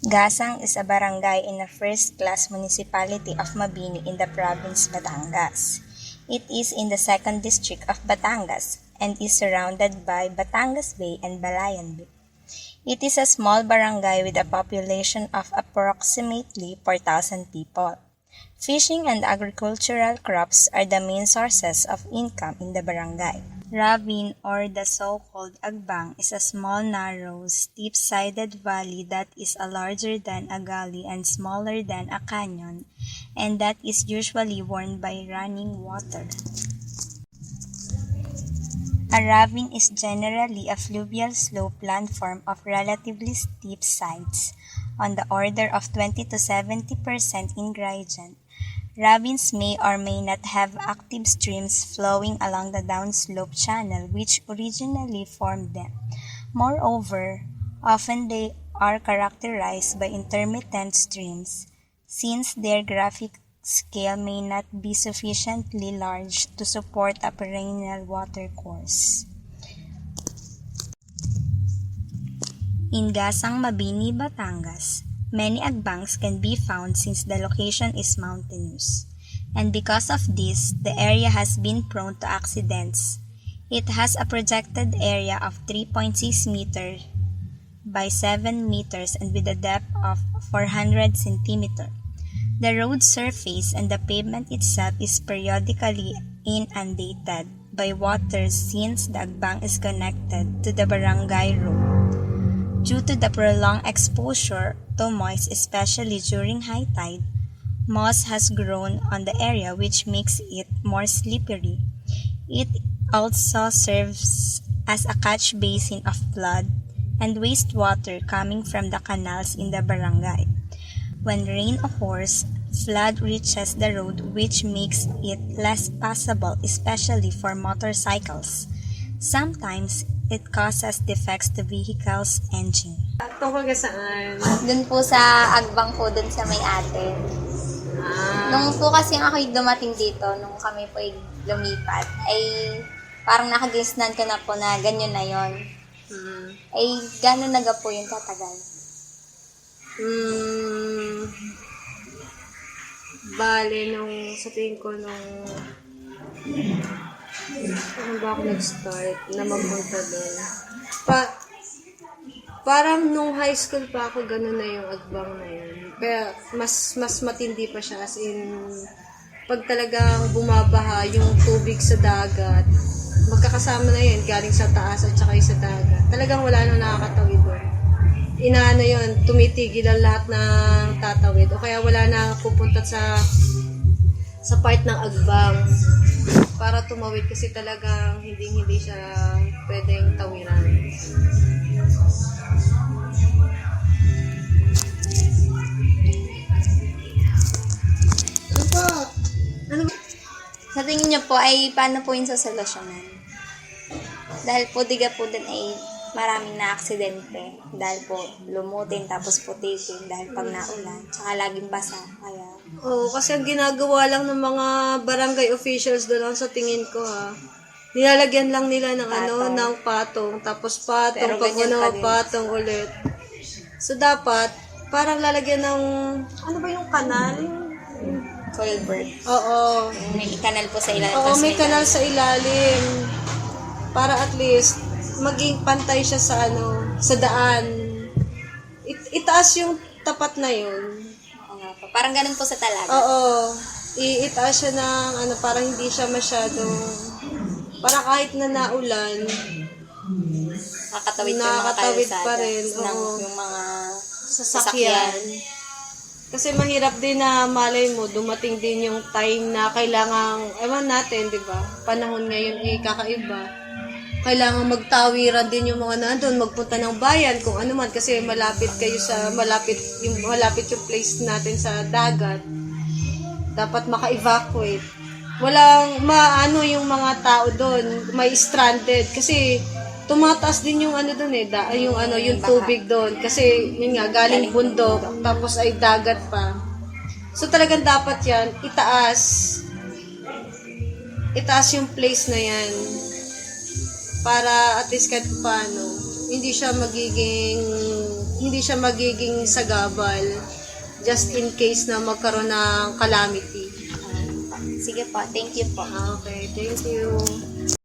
Gasang is a barangay in the first-class municipality of Mabini in the province Batangas. It is in the 2nd district of Batangas and is surrounded by Batangas Bay and Balayan Bay. It is a small barangay with a population of approximately 4,000 people. Fishing and agricultural crops are the main sources of income in the barangay. Ravine, or the so-called Agbang, is a small, narrow, steep-sided valley that is larger than a gully and smaller than a canyon, and that is usually worn by running water. A ravine is generally a fluvial slope landform of relatively steep sides, on the order of 20 to 70% in gradient. Ravines may or may not have active streams flowing along the downslope channel which originally formed them. Moreover, often they are characterized by intermittent streams, since their graphic scale may not be sufficiently large to support a perennial watercourse. In Gasang, Mabini, Batangas, many agbangs can be found since the location is mountainous, and because of this, the area has been prone to accidents. It has a projected area of 3.6 meters by 7 meters and with a depth of 400 centimeters. The road surface and the pavement itself is periodically inundated by water since the agbang is connected to the barangay road. Due to the prolonged exposure to moist, especially during high tide, moss has grown on the area which makes it more slippery. It also serves as a catch basin of flood and wastewater coming from the canals in the barangay. When rain occurs, flood reaches the road which makes it less passable, especially for motorcycles. Sometimes, it causes defects to vehicles' engine. Tungkol ka saan? Doon po sa Agbang po, doon sa may ate. Nung po kasi ako'y dumating dito, nung kami po ay lumipat, ay parang nakagisnan ko na po na ganyan na yon. Ay gano'n naga po yung tatagal? Bale, sa tingin ko ano ba ako nag-start na mapunta doon? Parang nung high school pa ako, gano'n na yung agbang na yun. Kaya mas matindi pa siya, as in, pag talagang bumabaha yung tubig sa dagat, magkakasama na yun, galing sa taas at saka sa dagat. Talagang wala nang nakakatawid doon. Inaano yun, tumitigil ang lahat ng tatawid. O kaya wala na pupunta sa part ng agbang para tumawid kasi talagang hindi siya pwedeng tawiran. Sa tingin niyo po ay paano po yung sasolusyonan? Dahil po diga po din ay maraming na-aksidente. Dahil po lumutin tapos putitin dahil pag naulan. Tsaka laging basa. Kaya Kasi ang ginagawa lang ng mga barangay officials doon sa tingin ko nilalagyan lang nila ng Patong. ng patong, tapos patong, Pero pag ganyan pa din. patong ulit. So dapat parang lalagyan ng ano ba yung kanal? culvert. Oo. May kanal po sa ilalim. Oo, tapos may kanal sa ilalim para at least maging pantay siya sa sa daan. Itaas yung tapat na yun. Oo nga po. Parang ganun po sa talaga. Oo. Itaas siya ng para hindi siya masyadong para kahit na naulan, Nakakatawid nakakatawid yung mga pa rin. ng Oo. yung mga Sasakyan. Kasi mahirap din na malay mo, dumating din yung time na kailangang, ewan natin, di ba? Panahon ngayon kakaiba. Kailangan magtawiran din yung mga nandun, magpunta ng bayan, kung ano man, kasi malapit yung place natin sa dagat. Dapat maka-evacuate. Walang yung mga tao doon, may stranded, kasi tumataas din yung doon yung tubig doon, kasi yun nga, galing bundok, tapos ay dagat pa. So talagang dapat yan, itaas yung place na yan, para at least kahit paano, hindi siya magiging hindi siya magiging sagabal just in case na magkaroon ng calamity. Sige po, thank you po. Okay, thank you.